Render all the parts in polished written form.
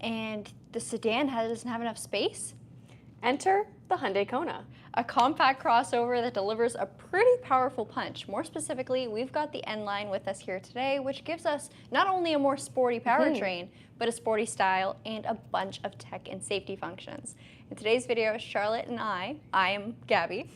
and the sedan doesn't have enough space? Enter the Hyundai Kona. A compact crossover that delivers a pretty powerful punch. More specifically, we've got the N-Line with us here today, which gives us not only a more sporty powertrain, but a sporty style and a bunch of tech and safety functions. In today's video, Charlotte and I am Gabby,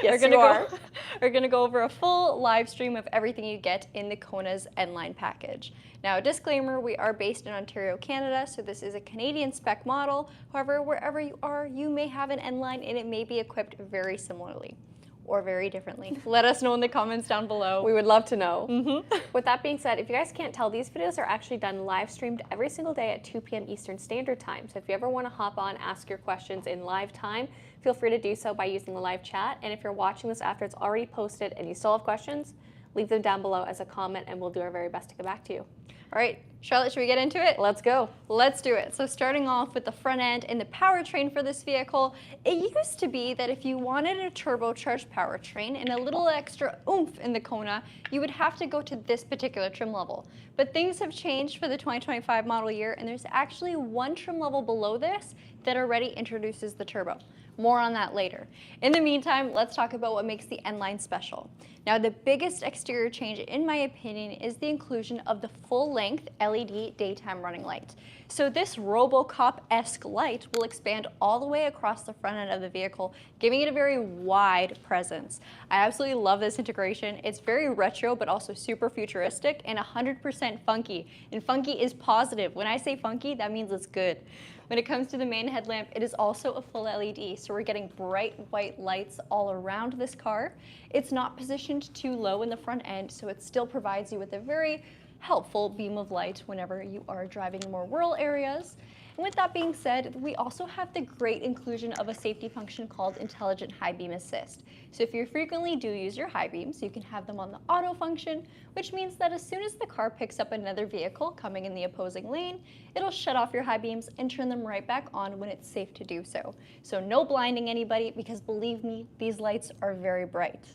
Yes, are going to go over a full live stream of everything you get in the Kona's N-Line package. Now, disclaimer, we are based in Ontario, Canada, so this is a Canadian spec model. However, wherever you are, you may have an N-Line and it may be equipped very similarly or very differently. Let us know in the comments down below. We would love to know. With that being said, if you guys can't tell, these videos are actually done live streamed every single day at 2 p.m. Eastern Standard Time. So if you ever want to hop on, ask your questions in live time, feel free to do so by using the live chat. And if you're watching this after it's already posted and you still have questions, leave them down below as a comment and we'll do our very best to get back to you. All right, Charlotte, should we get into it? Let's go. Let's do it. So starting off with the front end and the powertrain for this vehicle, it used to be that if you wanted a turbocharged powertrain and a little extra oomph in the Kona, you would have to go to this particular trim level. But things have changed for the 2025 model year, and there's actually one trim level below this that already introduces the turbo. More on that later. In the meantime, let's talk about what makes the N-Line special. Now, the biggest exterior change, in my opinion, is the inclusion of the full-length LED daytime running light. So this RoboCop-esque light will expand all the way across the front end of the vehicle, giving it a very wide presence. I absolutely love this integration. It's very retro, but also super futuristic and 100% funky. And funky is positive. When I say funky, that means it's good. When it comes to the main headlamp, it is also a full LED, so we're getting bright white lights all around this car. It's not positioned too low in the front end, so it still provides you with a very helpful beam of light whenever you are driving in more rural areas. And with that being said, we also have the great inclusion of a safety function called Intelligent High Beam Assist. So if you frequently do use your high beams, you can have them on the auto function, which means that as soon as the car picks up another vehicle coming in the opposing lane, it'll shut off your high beams and turn them right back on when it's safe to do so. So no blinding anybody, because believe me, these lights are very bright.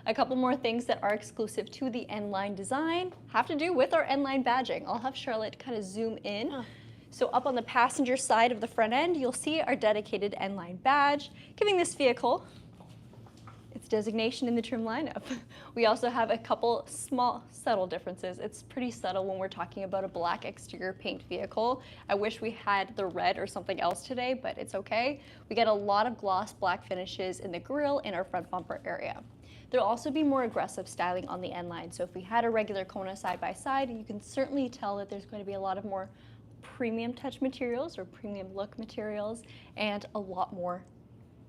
A couple more things that are exclusive to the N-Line design have to do with our N-Line badging. I'll have Charlotte kind of zoom in. So up on the passenger side of the front end, you'll see our dedicated N-Line badge, giving this vehicle its designation in the trim lineup. We also have a couple small, subtle differences. It's pretty subtle when we're talking about a black exterior paint vehicle. I wish we had the red or something else today, but it's okay. We get a lot of gloss black finishes in the grille and our front bumper area. There'll also be more aggressive styling on the N-Line. So if we had a regular Kona side by side, you can certainly tell that there's going to be a lot of more premium touch materials or premium look materials and a lot more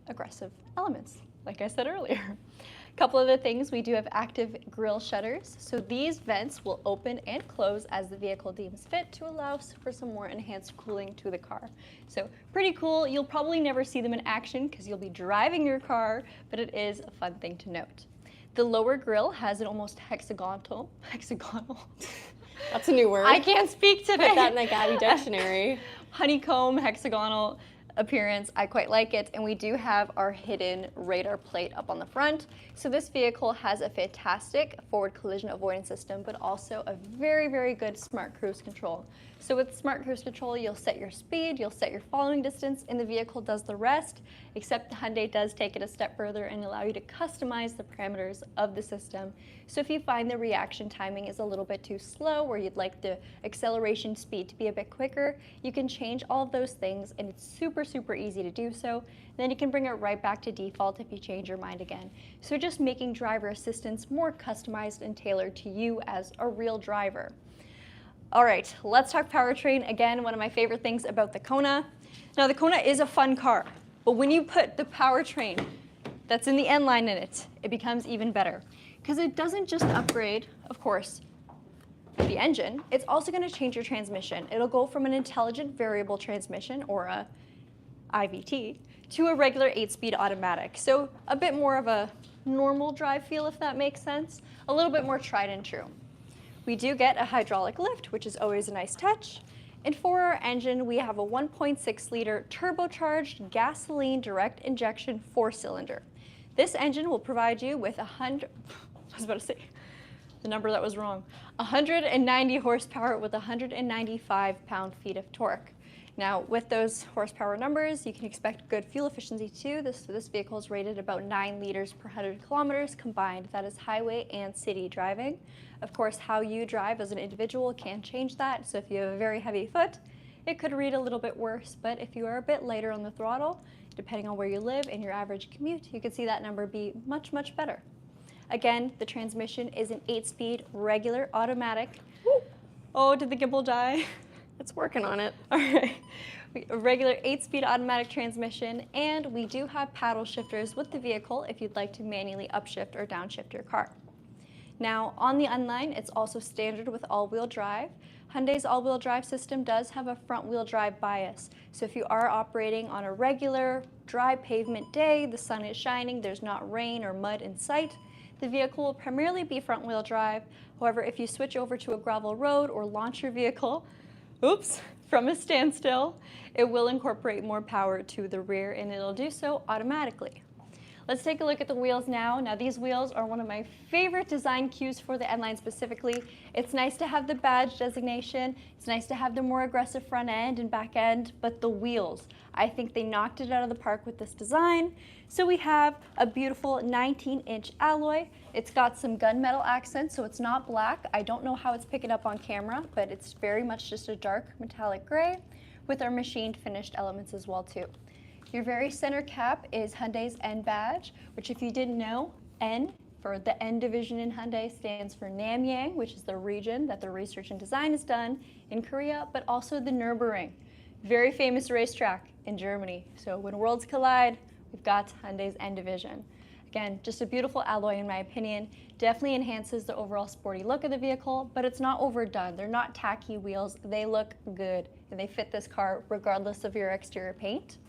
aggressive elements, like I said earlier. A couple other things, we do have active grille shutters. So these vents will open and close as the vehicle deems fit to allow for some more enhanced cooling to the car. So pretty cool. You'll probably never see them in action because you'll be driving your car, but it is a fun thing to note. The lower grille has an almost hexagonal. That's a new word. I can't speak today. Put that in the Gabby dictionary. Honeycomb, hexagonal appearance. I quite like it. And we do have our hidden radar plate up on the front. So this vehicle has a fantastic forward collision avoidance system, but also a very, very good smart cruise control. So with smart cruise control, you'll set your speed, you'll set your following distance, and the vehicle does the rest, except the Hyundai does take it a step further and allow you to customize the parameters of the system. So if you find the reaction timing is a little bit too slow, or you'd like the acceleration speed to be a bit quicker, you can change all of those things, and it's super, super easy to do so. And then you can bring it right back to default if you change your mind again. So just making driver assistance more customized and tailored to you as a real driver. All right, let's talk powertrain. Again, one of my favorite things about the Kona. Now, the Kona is a fun car, but when you put the powertrain that's in the N-Line in it, it becomes even better. Because it doesn't just upgrade, of course, the engine, it's also going to change your transmission. It'll go from an intelligent variable transmission, or a IVT, to a regular 8-speed automatic. So a bit more of a normal drive feel, if that makes sense. A little bit more tried and true. We do get a hydraulic lift, which is always a nice touch. And for our engine, we have a 1.6-liter turbocharged gasoline direct injection 4-cylinder. This engine will provide you with the number that was wrong. 190 horsepower with 195 pound-feet of torque. Now, with those horsepower numbers, you can expect good fuel efficiency too. This vehicle is rated about 9 liters per 100 kilometers combined. That is highway and city driving. Of course, how you drive as an individual can change that. So if you have a very heavy foot, it could read a little bit worse. But if you are a bit lighter on the throttle, depending on where you live and your average commute, you can see that number be much, much better. Again, the transmission is an 8-speed regular automatic. Woo. Oh, did the gimbal die? It's working on it. All right. A regular 8-speed automatic transmission, and we do have paddle shifters with the vehicle if you'd like to manually upshift or downshift your car. Now, on the N-Line, it's also standard with all-wheel drive. Hyundai's all-wheel drive system does have a front-wheel drive bias. So if you are operating on a regular dry pavement day, the sun is shining, there's not rain or mud in sight, the vehicle will primarily be front-wheel drive. However, if you switch over to a gravel road or launch your vehicle, from a standstill, it will incorporate more power to the rear, and it'll do so automatically. Let's take a look at the wheels now. Now, these wheels are one of my favorite design cues for the N-Line specifically. It's nice to have the badge designation. It's nice to have the more aggressive front end and back end, but the wheels, I think they knocked it out of the park with this design. So we have a beautiful 19-inch alloy. It's got some gunmetal accents, so it's not black. I don't know how it's picking up on camera, but it's very much just a dark metallic gray with our machined finished elements as well too. Your very center cap is Hyundai's N badge, which if you didn't know, N for the N division in Hyundai stands for Namyang, which is the region that the research and design is done in Korea, but also the Nürburgring, very famous racetrack in Germany. So when worlds collide, we've got Hyundai's N division. Again, just a beautiful alloy in my opinion. Definitely enhances the overall sporty look of the vehicle, but it's not overdone. They're not tacky wheels. They look good, and they fit this car regardless of your exterior paint.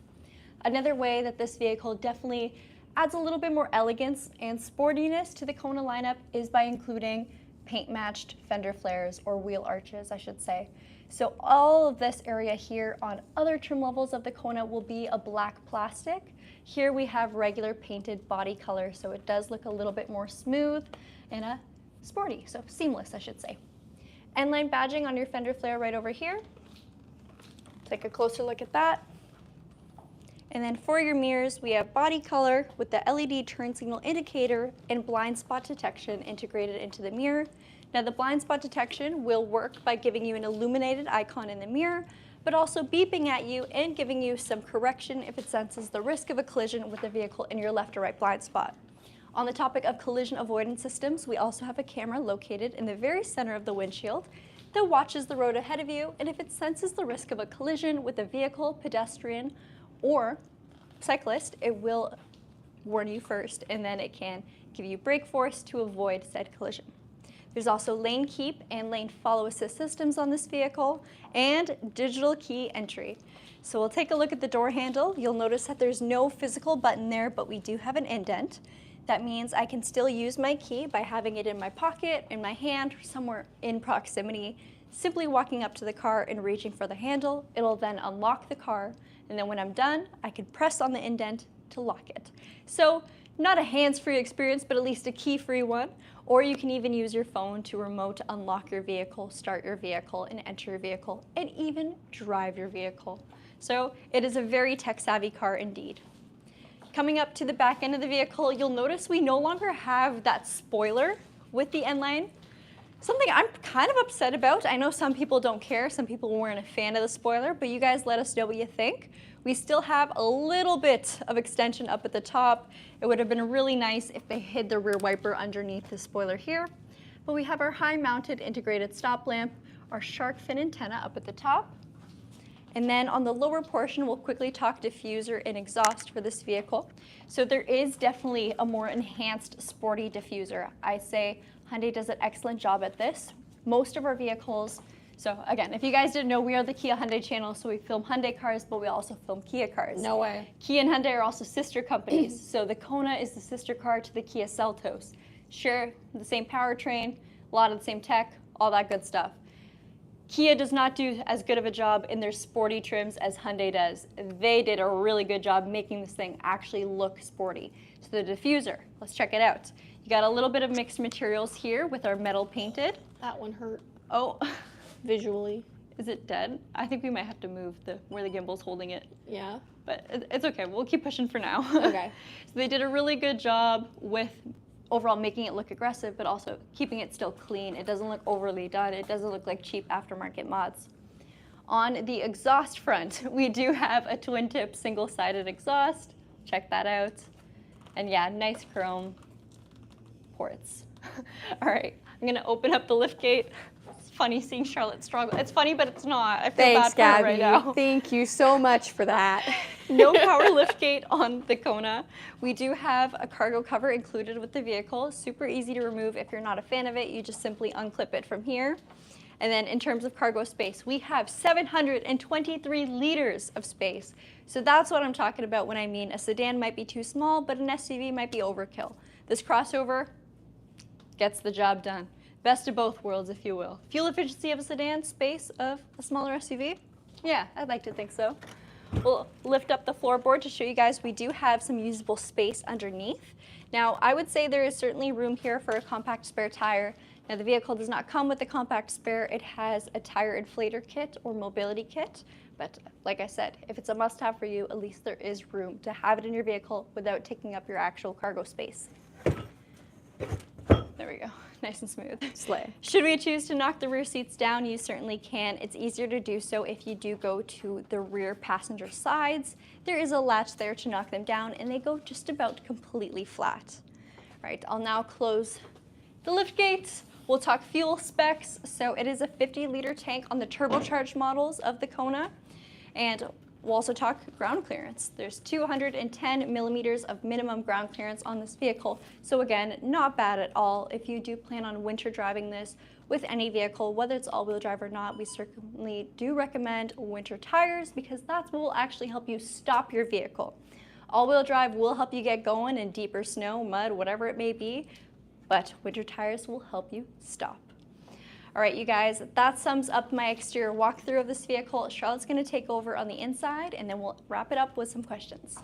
Another way that this vehicle definitely adds a little bit more elegance and sportiness to the Kona lineup is by including paint-matched fender flares, or wheel arches, I should say. So all of this area here on other trim levels of the Kona will be a black plastic. Here we have regular painted body color, so it does look a little bit more smooth and sporty, so seamless, I should say. N-Line badging on your fender flare right over here. Take a closer look at that. And then for your mirrors, we have body color with the LED turn signal indicator and blind spot detection integrated into the mirror. Now the blind spot detection will work by giving you an illuminated icon in the mirror, but also beeping at you and giving you some correction if it senses the risk of a collision with the vehicle in your left or right blind spot. On the topic of collision avoidance systems, we also have a camera located in the very center of the windshield that watches the road ahead of you, and if it senses the risk of a collision with a vehicle, pedestrian, or cyclist, it will warn you first, and then it can give you brake force to avoid said collision. There's also lane keep and lane follow assist systems on this vehicle, and digital key entry. So we'll take a look at the door handle. You'll notice that there's no physical button there, but we do have an indent. That means I can still use my key by having it in my pocket, in my hand, or somewhere in proximity. Simply walking up to the car and reaching for the handle, it'll then unlock the car, and then when I'm done, I can press on the indent to lock it. So not a hands-free experience, but at least a key-free one. Or you can even use your phone to remote unlock your vehicle, start your vehicle, and enter your vehicle, and even drive your vehicle. So it is a very tech-savvy car indeed. Coming up to the back end of the vehicle, you'll notice we no longer have that spoiler with the N-Line. Something I'm kind of upset about. I know some people don't care, some people weren't a fan of the spoiler, but you guys let us know what you think. We still have a little bit of extension up at the top. It would have been really nice if they hid the rear wiper underneath the spoiler here. But we have our high-mounted integrated stop lamp, our shark fin antenna up at the top. And then on the lower portion, we'll quickly talk diffuser and exhaust for this vehicle. So there is definitely a more enhanced sporty diffuser. I say Hyundai does an excellent job at this. Most of our vehicles, so again, if you guys didn't know, we are the Kia Hyundai channel, so we film Hyundai cars, but we also film Kia cars. No way. Kia and Hyundai are also sister companies. So the Kona is the sister car to the Kia Seltos. Share the same powertrain, a lot of the same tech, all that good stuff. Kia does not do as good of a job in their sporty trims as Hyundai does. They did a really good job making this thing actually look sporty. So the diffuser, let's check it out. You You got a little bit of mixed materials here with our metal painted. That one hurt Oh, visually. is it dead? I think we might have to move where the gimbal's holding it. Yeah. But it's okay, we'll keep pushing for now. Okay. So they did a really good job with overall making it look aggressive, but also keeping it still clean. It doesn't look overly done. It doesn't look like cheap aftermarket mods. On the exhaust front, we do have a twin tip single-sided exhaust. Check that out. And yeah, nice chrome ports. All right, I'm gonna open up the lift gate. It's funny seeing Charlotte struggle. It's funny, but it's not. I feel Thanks, bad for her Gabby. right now. Thank you so much for that. No power lift gate on the Kona. We do have a cargo cover included with the vehicle. Super easy to remove if you're not a fan of it. You just simply unclip it from here. And then in terms of cargo space, we have 723 liters of space. So that's what I'm talking about when I mean a sedan might be too small, but an SUV might be overkill. This crossover gets the job done. Best of both worlds, if you will. Fuel efficiency of a sedan, space of a smaller SUV? Yeah, I'd like to think so. We'll lift up the floorboard to show you guys we do have some usable space underneath. Now, I would say there is certainly room here for a compact spare tire. Now, the vehicle does not come with a compact spare. It has a tire inflator kit or mobility kit. But like I said, if it's a must-have for you, at least there is room to have it in your vehicle without taking up your actual cargo space. There we go. Nice and smooth. Slay. Should we choose to knock the rear seats down, you certainly can. It's easier to do so if you do go to the rear passenger sides. There is a latch there to knock them down, and they go just about completely flat. All right, I'll now close the lift gates. We'll talk fuel specs. So it is a 50-liter tank on the turbocharged models of the Kona. And we'll also talk ground clearance. There's 210 millimeters of minimum ground clearance on this vehicle. So again, not bad at all. If you do plan on winter driving this with any vehicle, whether it's all-wheel drive or not, we certainly do recommend winter tires because that's what will actually help you stop your vehicle. All-wheel drive will help you get going in deeper snow, mud, whatever it may be, but winter tires will help you stop. All right, you guys, that sums up my exterior walkthrough of this vehicle. Charlotte's gonna take over on the inside, and then we'll wrap it up with some questions.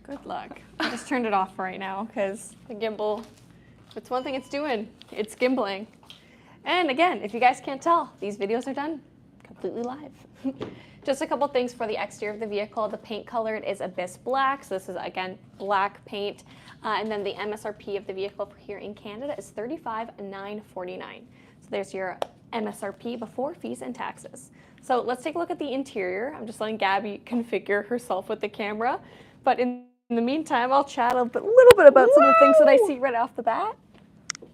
Good luck. I just turned it off right now because the gimbal, if it's one thing it's doing, it's gimbling. And again, if you guys can't tell, these videos are done completely live. Just a couple things for the exterior of the vehicle. The paint color is Abyss Black, so this is, again, black paint. And then the MSRP of the vehicle for here in Canada is $35,949. So there's your MSRP before fees and taxes. So let's take a look at the interior. I'm just letting Gabby configure herself with the camera. But in the meantime, I'll chat a little bit about some of the things that I see right off the bat.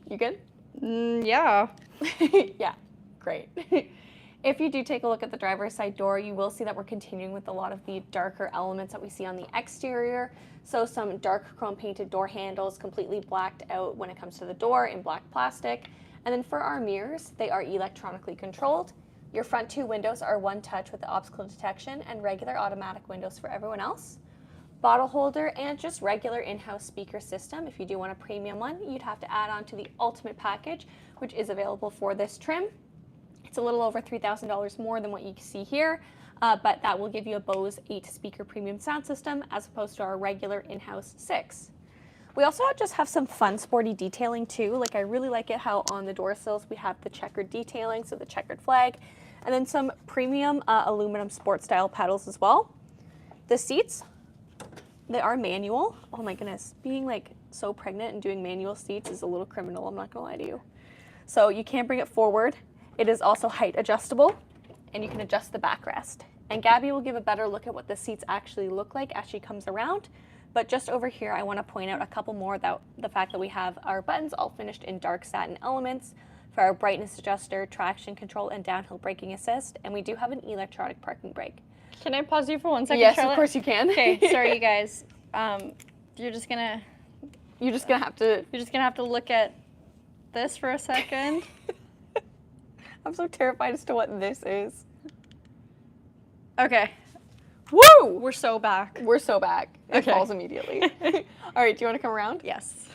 You good? Yeah. Yeah, great. If you do take a look at the driver's side door, you will see that we're continuing with a lot of the darker elements that we see on the exterior. So some dark chrome painted door handles, completely blacked out when it comes to the door in black plastic. And then for our mirrors, they are electronically controlled. Your front two windows are one touch with the obstacle detection and regular automatic windows for everyone else. Bottle holder and just regular in-house speaker system. If you do want a premium one, you'd have to add on to the ultimate package, which is available for this trim. It's a little over $3,000 more than what you see here, but that will give you a Bose 8-speaker premium sound system as opposed to our regular in-house 6. We also just have some fun sporty detailing too. Like, I really like it how on the door sills we have the checkered detailing, so the checkered flag, and then some premium aluminum sport style pedals as well. The seats, they are manual. Oh my goodness, being like so pregnant and doing manual seats is a little criminal, I'm not gonna lie to you. So you can bring it forward. It is also height adjustable, and you can adjust the backrest. And Gabby will give a better look at what the seats actually look like as she comes around. But just over here, I want to point out a couple more about the fact that we have our buttons all finished in dark satin elements for our brightness adjuster, traction control, and downhill braking assist. And we do have an electronic parking brake. Can I pause you for 1 second, Yes, Charlotte? of course you can. Okay, sorry you guys. You're just gonna have to look at this for a second. I'm so terrified as to what this is. Okay. Woo! We're so back. We're so back. It Okay. falls immediately. All right, do you want to come around? Yes.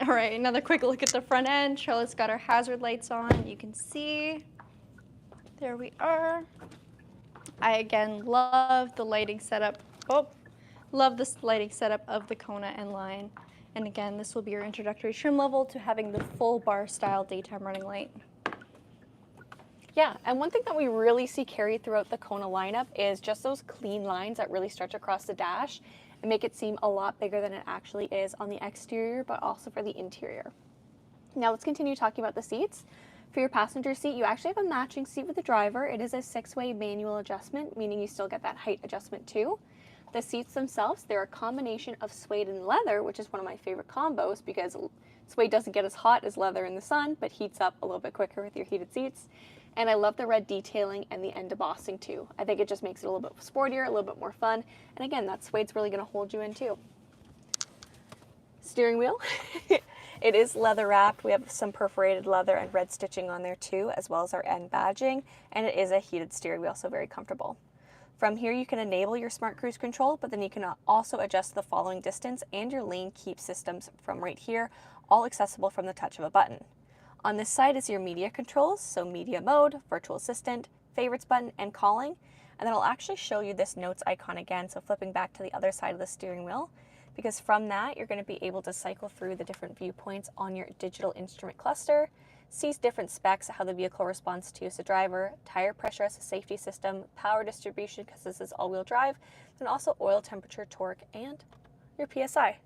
All right, another quick look at the front end. Charlotte's got our hazard lights on. You can see. There we are. I, again, love the lighting setup. Oh, love this lighting setup of the Kona N-Line. And again, this will be your introductory trim level to having the full bar style daytime running light. Yeah, and one thing that we really see carried throughout the Kona lineup is just those clean lines that really stretch across the dash and make it seem a lot bigger than it actually is on the exterior, but also for the interior. Now let's continue talking about the seats. For your passenger seat, you actually have a matching seat with the driver. It is a 6-way manual adjustment, meaning you still get that height adjustment too. The seats themselves, they're a combination of suede and leather, which is one of my favorite combos because suede doesn't get as hot as leather in the sun, but heats up a little bit quicker with your heated seats. And I love the red detailing and the end embossing too. I think it just makes it a little bit sportier, a little bit more fun. And again, that suede's really gonna hold you in too. Steering wheel. It is leather wrapped. We have some perforated leather and red stitching on there too, as well as our end badging. And it is a heated steering wheel, so very comfortable. From here, you can enable your smart cruise control, but then you can also adjust the following distance and your lane keep systems from right here, all accessible from the touch of a button. On this side is your media controls, so media mode, virtual assistant, favorites button, and calling. And then I'll actually show you this notes icon again, so flipping back to the other side of the steering wheel, because from that, you're going to be able to cycle through the different viewpoints on your digital instrument cluster, see different specs, how the vehicle responds to you as a driver, tire pressure as a safety system, power distribution, because this is all-wheel drive, and also oil temperature, torque, and your PSI.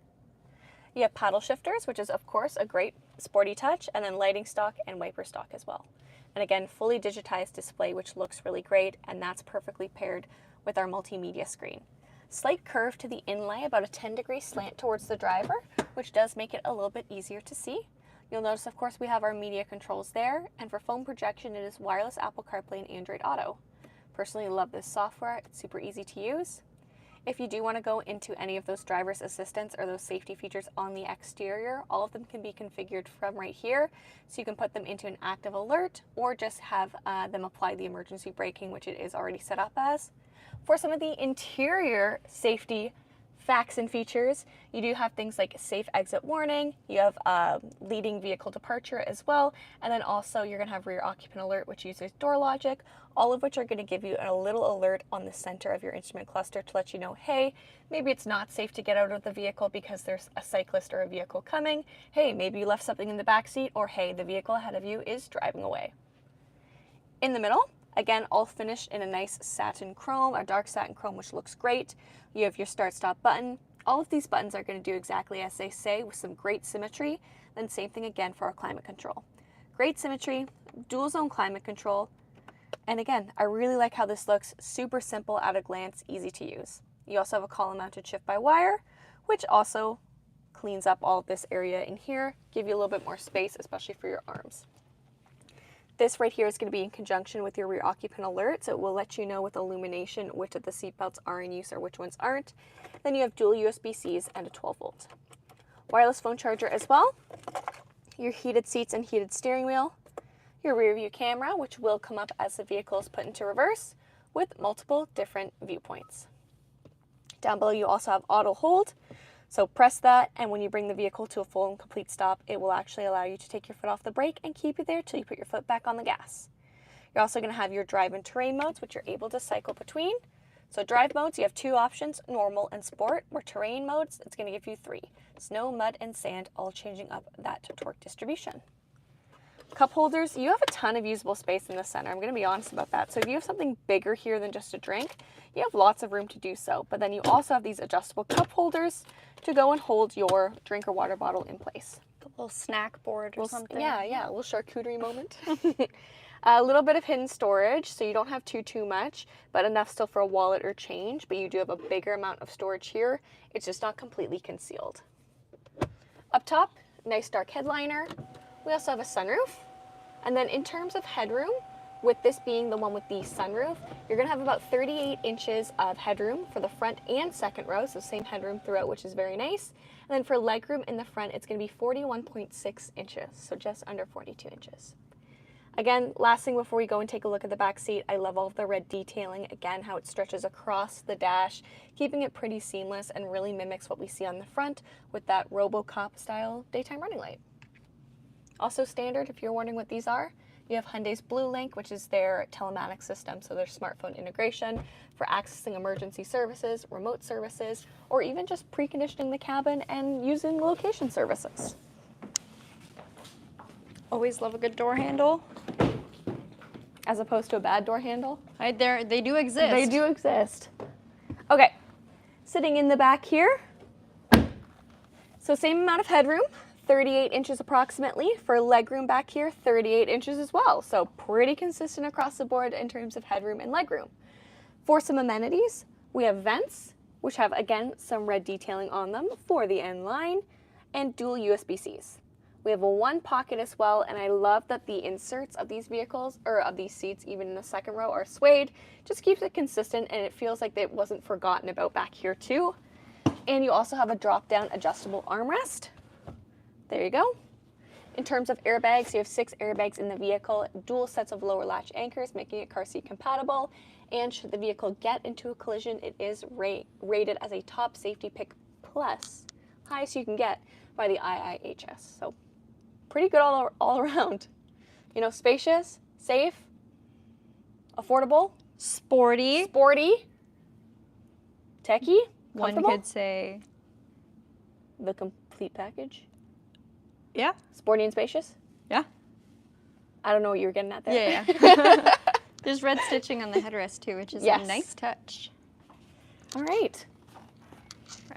You have paddle shifters, which is of course a great sporty touch, and then lighting stock and wiper stock as well. And again, fully digitized display, which looks really great, and that's perfectly paired with our multimedia screen. Slight curve to the inlay, about a 10-degree slant towards the driver, which does make it a little bit easier to see. You'll notice, of course, we have our media controls there, and for phone projection, it is wireless Apple CarPlay and Android Auto. Personally love this software, it's super easy to use. If you do want to go into any of those driver's assistance or those safety features on the exterior, all of them can be configured from right here. So you can put them into an active alert or just have them apply the emergency braking, which it is already set up as. For some of the interior safety facts and features, you do have things like safe exit warning, you have leading vehicle departure as well, and then also you're going to have rear occupant alert, which uses door logic, all of which are going to give you a little alert on the center of your instrument cluster to let you know, hey, maybe it's not safe to get out of the vehicle because there's a cyclist or a vehicle coming, hey, maybe you left something in the back seat, or hey, the vehicle ahead of you is driving away. In the middle, again, all finished in a nice satin chrome, a dark satin chrome, which looks great. You have your start-stop button. All of these buttons are going to do exactly as they say with some great symmetry. Then same thing again for our climate control. Great symmetry, dual zone climate control. And again, I really like how this looks. Super simple at a glance, easy to use. You also have a column-mounted shift-by-wire, which also cleans up all of this area in here, give you a little bit more space, especially for your arms. This right here is going to be in conjunction with your rear occupant alert, so it will let you know with illumination which of the seatbelts are in use or which ones aren't. Then you have dual USB-Cs and a 12-volt. Wireless phone charger as well. Your heated seats and heated steering wheel. Your rear view camera, which will come up as the vehicle is put into reverse, with multiple different viewpoints. Down below you also have auto hold. So press that, and when you bring the vehicle to a full and complete stop, it will actually allow you to take your foot off the brake and keep you there till you put your foot back on the gas. You're also going to have your drive and terrain modes, which you're able to cycle between. So drive modes, you have two options, normal and sport. Or terrain modes, it's going to give you 3. Snow, mud, and sand, all changing up that torque distribution. Cup holders, you have a ton of usable space in the center. I'm going to be honest about that. So if you have something bigger here than just a drink, you have lots of room to do so. But then you also have these adjustable cup holders to go and hold your drink or water bottle in place. A little snack board or something. Yeah, a little charcuterie moment. A little bit of hidden storage, so you don't have too much, but enough still for a wallet or change. But you do have a bigger amount of storage here. It's just not completely concealed. Up top, nice dark headliner. We also have a sunroof. And then in terms of headroom, with this being the one with the sunroof, you're going to have about 38 inches of headroom for the front and second row, so same headroom throughout, which is very nice. And then for legroom in the front, it's going to be 41.6 inches, so just under 42 inches. Again, last thing before we go and take a look at the back seat, I love all of the red detailing. Again, how it stretches across the dash, keeping it pretty seamless and really mimics what we see on the front with that RoboCop style daytime running light. Also standard, if you're wondering what these are, You have Hyundai's Blue Link, which is their telematics system, so their smartphone integration for accessing emergency services, remote services, or even just preconditioning the cabin and using location services. Always love a good door handle. As opposed to a bad door handle. They do exist. They do exist. Okay, sitting in the back here. So same amount of headroom, 38 inches approximately. For legroom back here, 38 inches as well. So pretty consistent across the board in terms of headroom and legroom. For some amenities, we have vents, which have, again, some red detailing on them for the N-Line, and dual USB-Cs. We have a one pocket as well, and I love that the inserts of these vehicles, or of these seats, even in the second row, are suede. Just keeps it consistent, and it feels like it wasn't forgotten about back here too. And you also have a drop-down adjustable armrest. There you go. In terms of airbags, you have 6 airbags in the vehicle, dual sets of lower latch anchors, making it car seat compatible. And should the vehicle get into a collision, it is rated as a top safety pick plus, highest you can get by the IIHS. So pretty good all around. You know, spacious, safe, affordable, Sporty. sporty, techie, One comfortable. could say. The complete package. Yeah. Sporty and spacious. Yeah. I don't know what you were getting at there. Yeah. There's red stitching on the headrest too, which is Yes. a nice touch. All right.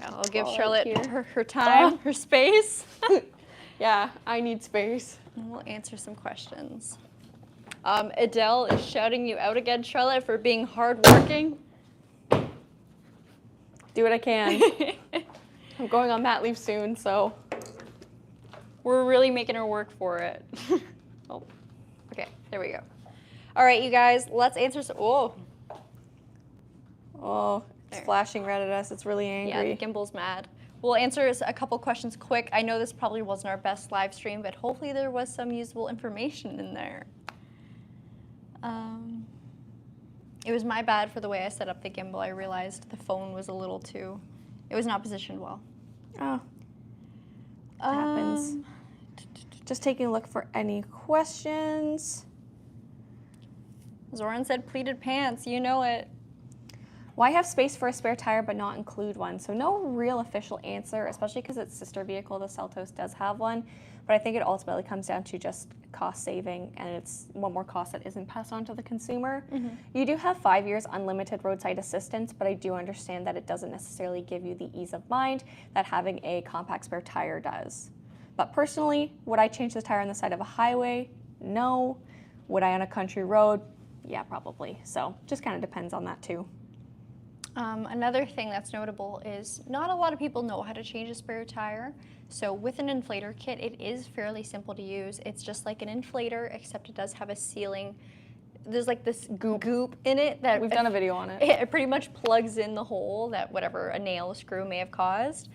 I'll give All right Charlotte here. her time, her space. Yeah, I need space. And we'll answer some questions. Adele is shouting you out again, Charlotte, for being hardworking. Do what I can. I'm going on mat leave soon, so. We're really making her work for it. Oh, okay, there we go. All right, you guys, let's answer some. Oh, Oh, it's There. flashing red at us. It's really yeah, angry. the gimbal's mad. We'll answer a couple questions quick. I know this probably wasn't our best live stream, but hopefully there was some usable information in there. It was my bad for the way I set up the gimbal. I realized the phone was a little too, it was not positioned well. Oh, happens. Just taking a look for any questions. Zoran said pleated pants, you know it. Why have space for a spare tire but not include one? So no real official answer, especially because its sister vehicle, the Seltos, does have one. But I think it ultimately comes down to just cost saving, and it's one more cost that isn't passed on to the consumer. You do have 5 years unlimited roadside assistance, but I do understand that it doesn't necessarily give you the ease of mind that having a compact spare tire does. But personally, would I change the tire on the side of a highway? No. Would I on a country road? Yeah, probably. So just kind of depends on that too. Another thing that's notable is not a lot of people know how to change a spare tire. So with an inflator kit, it is fairly simple to use. It's just like an inflator, except it does have a sealing. There's like this goop in it that We've done a video on it. it pretty much plugs in the hole that whatever a nail or screw may have caused.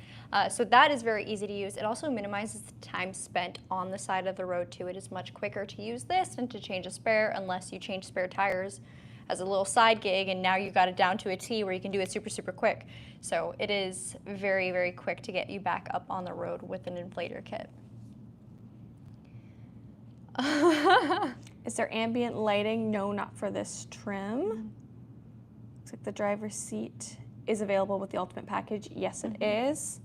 So that is very easy to use. It also minimizes the time spent on the side of the road too. It is much quicker to use this than to change a spare, unless you change spare tires as a little side gig, and now you got it down to a T where you can do it super, super quick. So it is very, very quick to get you back up on the road with an inflator kit. Is there ambient lighting? No, not for this trim. Looks like the driver's seat is available with the Ultimate package. Yes, it is.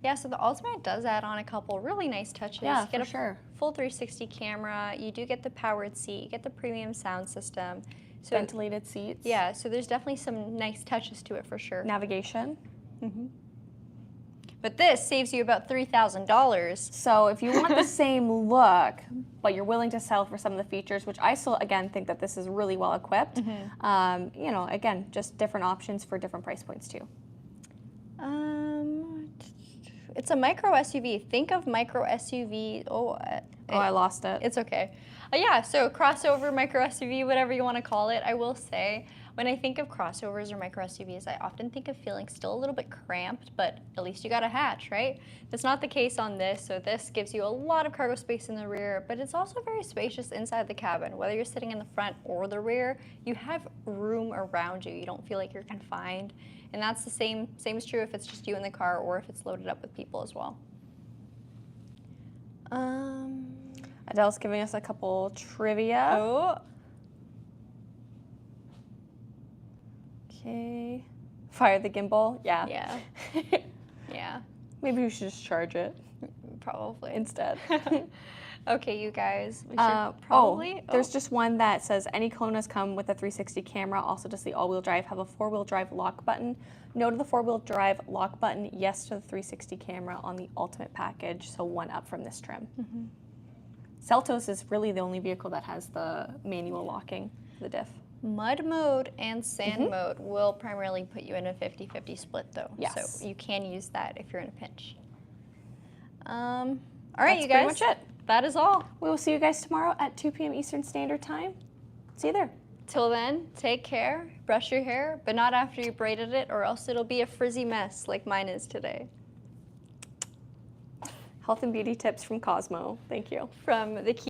Yeah, so the Ultimate does add on a couple really nice touches. Yeah, You get for sure. full 360 camera. You do get the powered seat. You get the premium sound system. So Ventilated seats. yeah, so there's definitely some nice touches to it for sure. Navigation. But this saves you about $3,000. So if you want the same look, but you're willing to sell for some of the features, which I still, again, think that this is really well equipped, you know, again, just different options for different price points too. It's a micro SUV. Think of micro SUV. Oh, I lost it. It's okay. Yeah, so crossover, micro SUV, whatever you want to call it. I will say, when I think of crossovers or micro SUVs, I often think of feeling still a little bit cramped, but at least you got a hatch, right? That's not the case on this. So this gives you a lot of cargo space in the rear, but it's also very spacious inside the cabin. Whether you're sitting in the front or the rear, you have room around you. You don't feel like you're confined. And that's the same is true if it's just you in the car or if it's loaded up with people as well. I Adele's giving us a couple trivia. Oh. Okay. Fire the gimbal. Yeah. Yeah. Yeah. Maybe we should just charge it Probably. instead. Okay, you guys. We should probably. There's just one that says any Konas come with a 360 camera. Also, does the all-wheel drive have a four-wheel drive lock button? No to the four-wheel drive lock button. Yes to the 360 camera on the Ultimate package. So one up from this trim. Mm-hmm. Seltos is really the only vehicle that has the manual locking for the diff. Mud mode and sand mode will primarily put you in a 50-50 split, though. Yes. So you can use that if you're in a pinch. All right, That's you guys. pretty much it. That is all. We will see you guys tomorrow at 2 p.m. Eastern Standard Time. See you there. Till then, take care, brush your hair, but not after you braided it, or else it'll be a frizzy mess like mine is today. Health and beauty tips from Cosmo. Thank you. From the